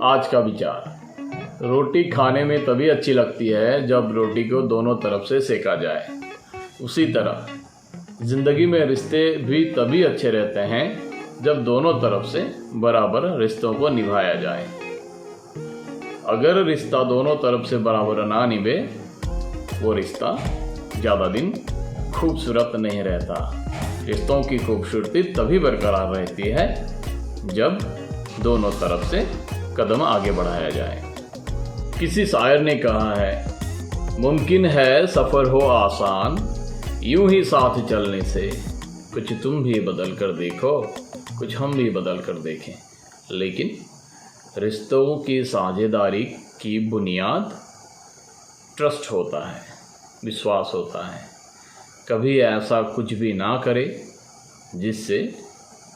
आज का विचार। रोटी खाने में तभी अच्छी लगती है जब रोटी को दोनों तरफ से सेका जाए। उसी तरह ज़िंदगी में रिश्ते भी तभी अच्छे रहते हैं जब दोनों तरफ से बराबर रिश्तों को निभाया जाए। अगर रिश्ता दोनों तरफ से बराबर ना निभे, वो रिश्ता ज़्यादा दिन खूबसूरत नहीं रहता। रिश्तों की खूबसूरती तभी बरकरार रहती है जब दोनों तरफ से कदम आगे बढ़ाया जाए। किसी शायर ने कहा है, मुमकिन है सफ़र हो आसान यूं ही साथ चलने से। कुछ तुम भी बदल कर देखो, कुछ हम भी बदल कर देखें। लेकिन रिश्तों की साझेदारी की बुनियाद ट्रस्ट होता है, विश्वास होता है। कभी ऐसा कुछ भी ना करे जिससे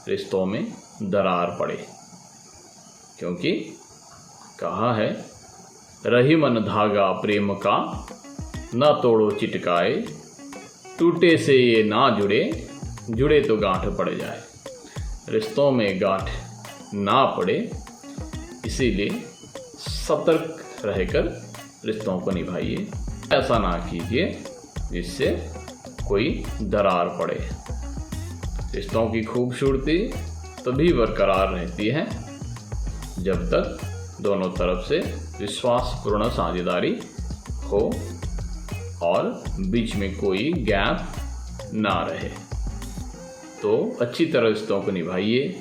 रिश्तों में दरार पड़े, क्योंकि कहा है, रही मन धागा प्रेम का ना तोड़ो चिटकाए। टूटे से ये ना जुड़े, जुड़े तो गांठ पड़ जाए। रिश्तों में गांठ ना पड़े, इसीलिए सतर्क रहकर रिश्तों को निभाइए। ऐसा ना कीजिए जिससे कोई दरार पड़े। रिश्तों की खूबसूरती तभी बरकरार रहती है जब तक दोनों तरफ से विश्वासपूर्ण साझेदारी हो और बीच में कोई गैप ना रहे। तो अच्छी तरह रिश्तों को निभाइए,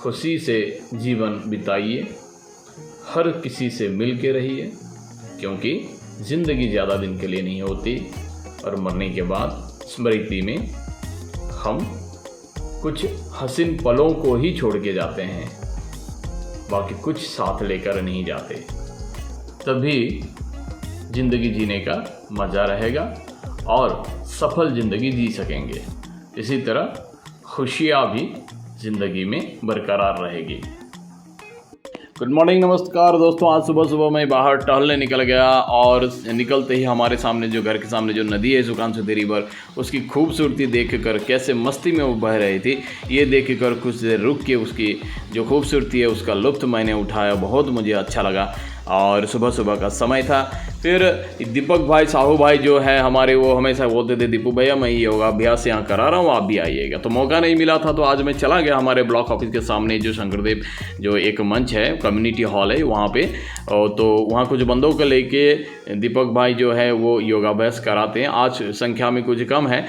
खुशी से जीवन बिताइए, हर किसी से मिल के रहिए, क्योंकि ज़िंदगी ज़्यादा दिन के लिए नहीं होती और मरने के बाद स्मृति में हम कुछ हसीन पलों को ही छोड़ के जाते हैं, बाकी कुछ साथ लेकर नहीं जाते। तभी ज़िंदगी जीने का मज़ा रहेगा और सफल ज़िंदगी जी सकेंगे। इसी तरह खुशियाँ भी ज़िंदगी में बरकरार रहेगी। गुड मॉर्निंग, नमस्कार दोस्तों। आज सुबह सुबह मैं बाहर टहलने निकल गया और निकलते ही हमारे सामने जो घर के सामने जो नदी है सुकानसुदी रिवर, उसकी खूबसूरती देखकर कैसे मस्ती में वो बह रही थी, ये देखकर कुछ देर रुक के उसकी जो खूबसूरती है उसका लुत्फ़ मैंने उठाया। बहुत मुझे अच्छा लगा और सुबह सुबह का समय था। फिर दीपक भाई, साहू भाई जो है हमारे, वो हमेशा बोलते थे, दीपू भैया मैं योगाभ्यास यहाँ करा रहा हूँ, आप भी आइएगा। तो मौका नहीं मिला था, तो आज मैं चला गया हमारे ब्लॉक ऑफिस के सामने जो शंकरदेव जो एक मंच है, कम्युनिटी हॉल है वहाँ पे। तो वहाँ कुछ बंदों को लेके दीपक भाई जो है वो योगाभ्यास कराते हैं। आज संख्या में कुछ कम है,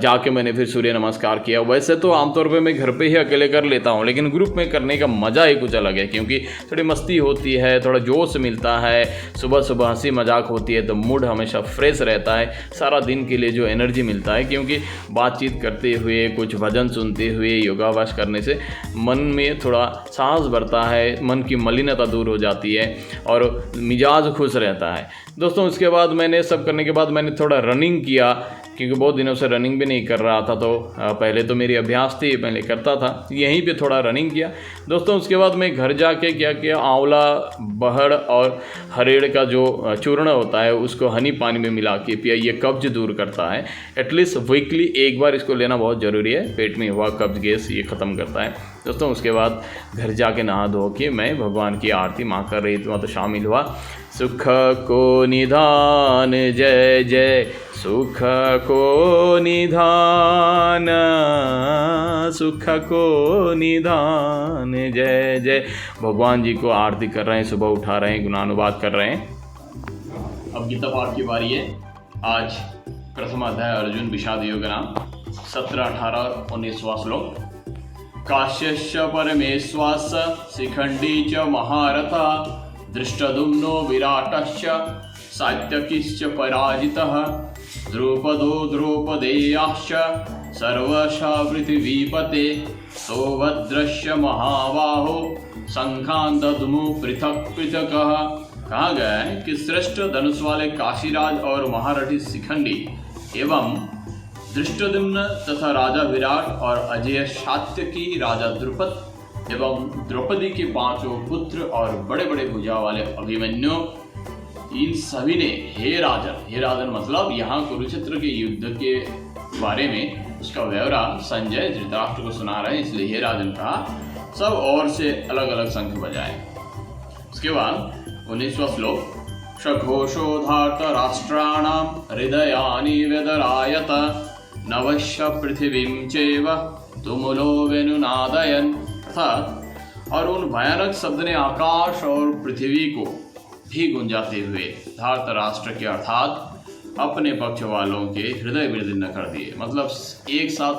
जाके मैंने फिर सूर्य नमस्कार किया। वैसे तो आमतौर पे मैं घर पे ही अकेले कर लेता हूँ, लेकिन ग्रुप में करने का मज़ा ही कुछ अलग है, क्योंकि थोड़ी मस्ती होती है, थोड़ा जोश मिलता है, सुबह सुबह हंसी मजाक होती है, तो मूड हमेशा फ्रेश रहता है। सारा दिन के लिए जो एनर्जी मिलता है, क्योंकि बातचीत करते हुए, कुछ भजन सुनते हुए, योगाभ्यास करने से मन में थोड़ा साहस बढ़ता है, मन की मलिनता दूर हो जाती है और मिजाज खुश रहता है दोस्तों। उसके बाद मैंने सब करने के बाद मैंने थोड़ा रनिंग किया, क्योंकि बहुत दिनों से रनिंग भी नहीं कर रहा था। तो पहले तो मेरी अभ्यास थी, पहले करता था, यहीं पे थोड़ा रनिंग किया दोस्तों। उसके बाद मैं घर जाके क्या किया, आंवला, बहड़ और हरेड़ का जो चूर्ण होता है उसको हनी पानी में मिला के पिया। ये कब्ज दूर करता है। एटलीस्ट वीकली एक बार इसको लेना बहुत ज़रूरी है। पेट में हुआ कब्ज गैस ये ख़त्म करता है दोस्तों। उसके बाद घर जाके नहा धो के मैं भगवान की आरती माँ कर रही थी, वहाँ तो शामिल हुआ। सुख को निधान जय जय, सुख को निधान, सुख को निधान जय जय। भगवान जी को आरती कर रहे हैं, सुबह उठा रहे हैं, गुणानुवाद कर रहे हैं। अब गीता पाठ की बारी है। आज प्रथम अध्याय अर्जुन विषाद योग नाम 17, 18 और 19वां श्लोक। काश्यश्च परमेश्वास्य शिखंडी च महारथा, दृष्टद्युम्नो विराटश्च सात्यकिश्च पराजितः, द्रुपदो द्रौपदेयाश्च सर्वशः पृथिवीपते, सौभद्रश्च महाबाहो शंखान्दद्मु पृथक पृथकः। कहा गया है कि श्रेष्ठ धनुष वाले काशीराज और महारथी शिखंडी एवं दृष्टद्युम्न तथा राजा विराट और अजय सात्यकी राजा द्रुपद एवं द्रौपदी के 5 पुत्र और बड़े बड़े भुजा वाले अभिमन्यु, इन सभी ने हे राजन मतलब यहाँ कुरुक्षेत्र के युद्ध के बारे में उसका व्यवरा संजय धृतराष्ट्र को सुना रहे हैं, इसलिए हे राजन कहा। सब और से अलग अलग शंख बजाए। उसके बाद 19वां श्लोक, सघोषोधार्तराष्ट्राणां हृदयानि व्यदरायत नवश्य पृथिवीं चैव तुमुलो वेनुनादयन्। अर्थात और उन भयानक शब्द ने आकाश और पृथ्वी को भी गुंजाते हुए धार्तराष्ट्र के अर्थात अपने पक्ष वालों के हृदय विदीर्ण कर दिए। मतलब एक साथ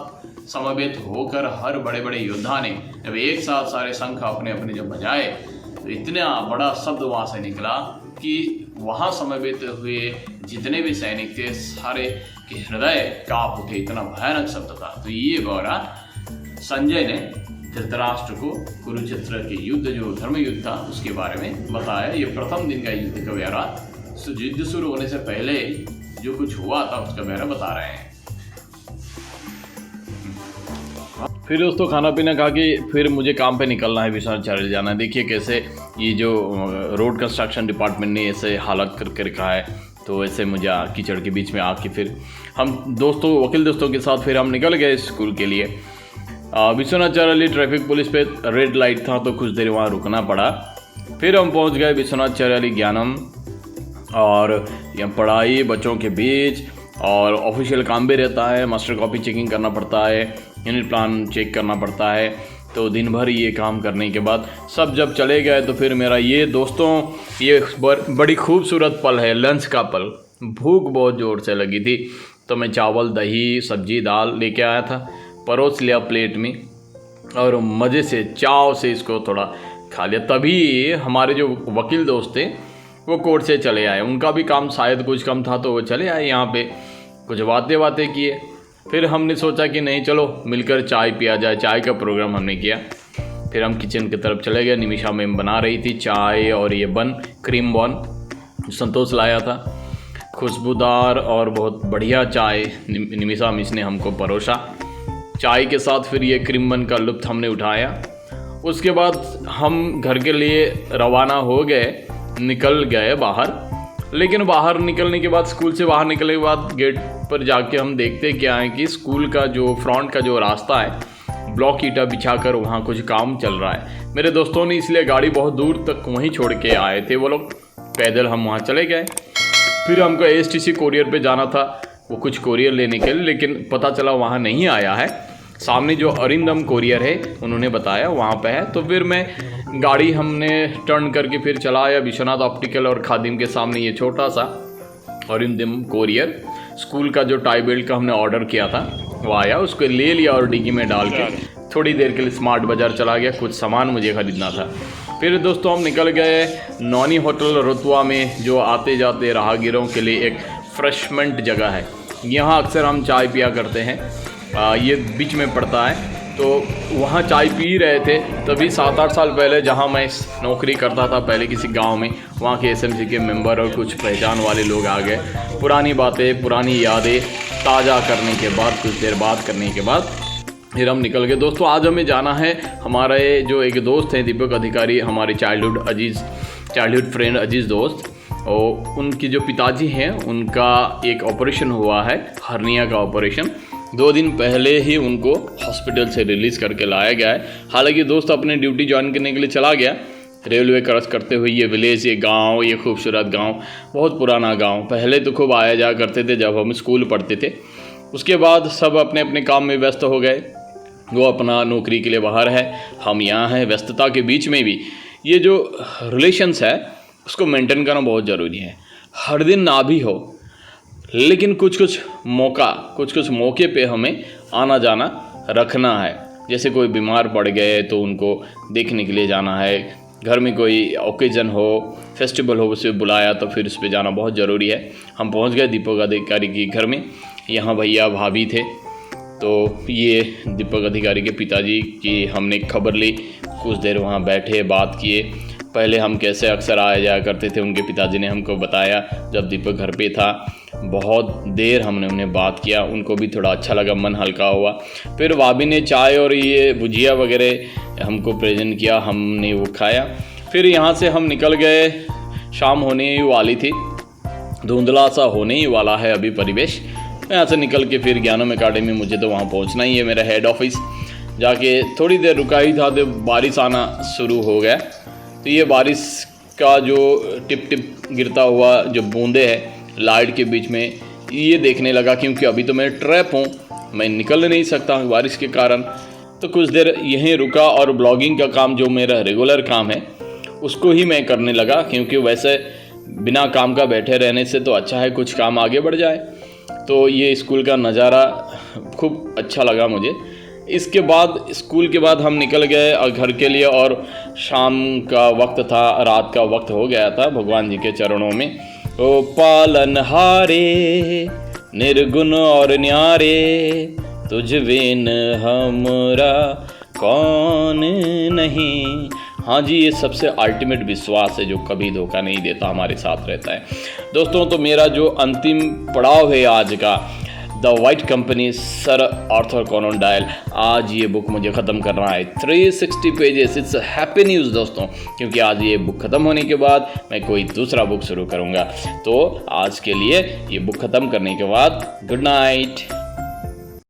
समवेत होकर हर बड़े बड़े योद्धा ने जब एक साथ सारे शंख अपने अपने जब बजाए तो इतना बड़ा शब्द वहाँ से निकला कि वहाँ समवेत हुए जितने भी सैनिक थे सारे के हृदय कांप उठे, इतना भयानक शब्द था। तो ये गौरा संजय ने धृतराष्ट्र को कुरुक्षेत्र के युद्ध जो धर्म युद्ध था उसके बारे में बताया। ये प्रथम दिन का युद्ध का ब्यौरा, युद्ध शुरू होने से पहले जो कुछ हुआ था उसका ब्यौरा बता रहे हैं। फिर दोस्तों खाना पीना खा के फिर मुझे काम पे निकलना है, विश्वनाथाचार्य जाना है। देखिए कैसे ये जो रोड कंस्ट्रक्शन डिपार्टमेंट ने ऐसे हालत करके रखा है, तो ऐसे मुझे कीचड़ के बीच में आके फिर हम वकील दोस्तों के साथ फिर हम निकल गए स्कूल के लिए। विश्वनाथाचार्य ट्रैफिक पुलिस पे रेड लाइट था तो कुछ देर वहाँ रुकना पड़ा। फिर हम पहुँच गए विश्वनाथाचार्य ज्ञानम, और यहाँ पढ़ाई बच्चों के बीच और ऑफिशियल काम भी रहता है, मास्टर कॉपी चेकिंग करना पड़ता है, यूनिट प्लान चेक करना पड़ता है। तो दिन भर ये काम करने के बाद सब जब चले गए तो फिर मेरा ये दोस्तों ये बड़ी खूबसूरत पल है, लंच का पल। भूख बहुत ज़ोर से लगी थी तो मैं चावल दही सब्जी दाल लेके आया था, परोस लिया प्लेट में और मज़े से चाव से इसको थोड़ा खा लिया। तभी हमारे जो वकील दोस्त थे वो कोर्ट से चले आए, उनका भी काम शायद कुछ कम था तो वो चले आए यहाँ पे, कुछ बातें किए। फिर हमने सोचा कि नहीं चलो मिलकर चाय पिया जाए, चाय का प्रोग्राम हमने किया। फिर हम किचन की तरफ चले गए। निमिषा मैम बना रही थी चाय और ये क्रीम बन संतोष लाया था, खुशबूदार और बहुत बढ़िया चाय निमिषा मिस ने हमको परोसा। चाय के साथ फिर ये क्रीम बन का लुत्फ़ हमने उठाया। उसके बाद हम घर के लिए रवाना हो गए, निकल गए बाहर। लेकिन बाहर निकलने के बाद, स्कूल से बाहर निकलने के बाद गेट पर जाके हम देखते क्या है कि स्कूल का जो फ्रंट का जो रास्ता है ब्लॉक ईटा बिछाकर वहाँ कुछ काम चल रहा है। मेरे दोस्तों ने इसलिए गाड़ी बहुत दूर तक वहीं छोड़ के आए थे वो लोग, पैदल हम वहाँ चले गए। फिर हमको ASTC कोरियर पे जाना था, वो कुछ कोरियर लेने के लिए, लेकिन पता चला वहाँ नहीं आया है। सामने जो अरिंदम कोरियर है उन्होंने बताया वहाँ पे है। तो फिर मैं गाड़ी हमने टर्न करके फिर चला आया विश्वनाथ ऑप्टिकल और खादिम के सामने ये छोटा सा अरिंदम कोरियर। स्कूल का जो टाई बेल्ट का हमने ऑर्डर किया था वो आया, उसको ले लिया और डिग्गी में डाल के थोड़ी देर के लिए स्मार्ट बाज़ार चला गया, कुछ सामान मुझे ख़रीदना था। फिर दोस्तों हम निकल गए नौनी होटल रुतवा में, जो आते जाते राहगीरों के लिए एक फ्रेशमेंट जगह है। यहाँ अक्सर हम चाय पिया करते हैं, ये बीच में पड़ता है। तो वहाँ चाय पी रहे थे तभी 7-8 साल पहले जहाँ मैं नौकरी करता था पहले किसी गांव में, वहाँ के SMC के मेंबर और कुछ पहचान वाले लोग आ गए। पुरानी बातें पुरानी यादें ताज़ा करने के बाद, कुछ देर बात करने के बाद फिर हम निकल गए। दोस्तों आज हमें जाना है, हमारे जो एक दोस्त हैं दीपक अधिकारी, हमारे चाइल्डहुड फ्रेंड अजीज़ दोस्त, और उनकी जो पिताजी हैं उनका एक ऑपरेशन हुआ है, हर्निया का ऑपरेशन। 2 दिन पहले ही उनको हॉस्पिटल से रिलीज़ करके लाया गया है। हालांकि दोस्त अपने ड्यूटी ज्वाइन करने के लिए चला गया, रेलवे क्रॉस करते हुए ये विलेज, ये गांव, ये खूबसूरत गांव, बहुत पुराना गांव। पहले तो खूब आया जाया करते थे जब हम स्कूल पढ़ते थे। उसके बाद सब अपने अपने काम में व्यस्त हो गए, वो अपना नौकरी के लिए बाहर है, हम यहाँ हैं। व्यस्तता के बीच में भी ये जो रिलेशंस है उसको मेंटेन करना बहुत ज़रूरी है। हर दिन ना भी हो, लेकिन कुछ कुछ मौके पे हमें आना जाना रखना है। जैसे कोई बीमार पड़ गए तो उनको देखने के लिए जाना है, घर में कोई ओकेजन हो, फेस्टिवल हो, उसे बुलाया तो फिर उस पर जाना बहुत ज़रूरी है। हम पहुंच गए दीपक अधिकारी के घर में। यहाँ भैया भाभी थे, तो ये दीपक अधिकारी के पिताजी की हमने खबर ली, कुछ देर वहाँ बैठे बात किए। पहले हम कैसे अक्सर आया जाया करते थे, उनके पिताजी ने हमको बताया जब दीपक घर पे था। बहुत देर हमने उन्हें बात किया, उनको भी थोड़ा अच्छा लगा, मन हल्का हुआ। फिर भाभी ने चाय और ये भुजिया वगैरह हमको प्रेजेंट किया, हमने वो खाया। फिर यहाँ से हम निकल गए, शाम होने ही वाली थी, धुंधला सा होने ही वाला है अभी परिवेश। यहाँ से निकल के फिर ज्ञानम एकेडमी, मुझे तो वहाँ पहुँचना ही है, मेरा हेड ऑफिस। जाके थोड़ी देर रुका ही था तो बारिश आना शुरू हो गया। तो ये बारिश का जो टिप टिप गिरता हुआ जो बूंदे हैं लाइट के बीच में, ये देखने लगा, क्योंकि अभी तो मैं ट्रैप हूँ, मैं निकल नहीं सकता बारिश के कारण। तो कुछ देर यहीं रुका और ब्लॉगिंग का काम जो मेरा रेगुलर काम है उसको ही मैं करने लगा, क्योंकि वैसे बिना काम का बैठे रहने से तो अच्छा है कुछ काम आगे बढ़ जाए। तो ये स्कूल का नज़ारा खूब अच्छा लगा मुझे। इसके बाद स्कूल के बाद हम निकल गए घर के लिए, और शाम का वक्त था, रात का वक्त हो गया था भगवान जी के चरणों में। ओ पालनहारे निर्गुण और न्यारे, तुझ बिन हमरा कौन नहीं। हाँ जी, ये सबसे अल्टीमेट विश्वास है जो कभी धोखा नहीं देता, हमारे साथ रहता है। दोस्तों, तो मेरा जो अंतिम पड़ाव है आज का, the white company sir Arthur Conan Doyle, आज ये बुक मुझे ख़त्म करना है। 360 पेजेस, इट्स हैप्पी न्यूज़ दोस्तों, क्योंकि आज ये बुक ख़त्म होने के बाद मैं कोई दूसरा बुक शुरू करूँगा। तो आज के लिए ये बुक ख़त्म करने के बाद गुड नाइट।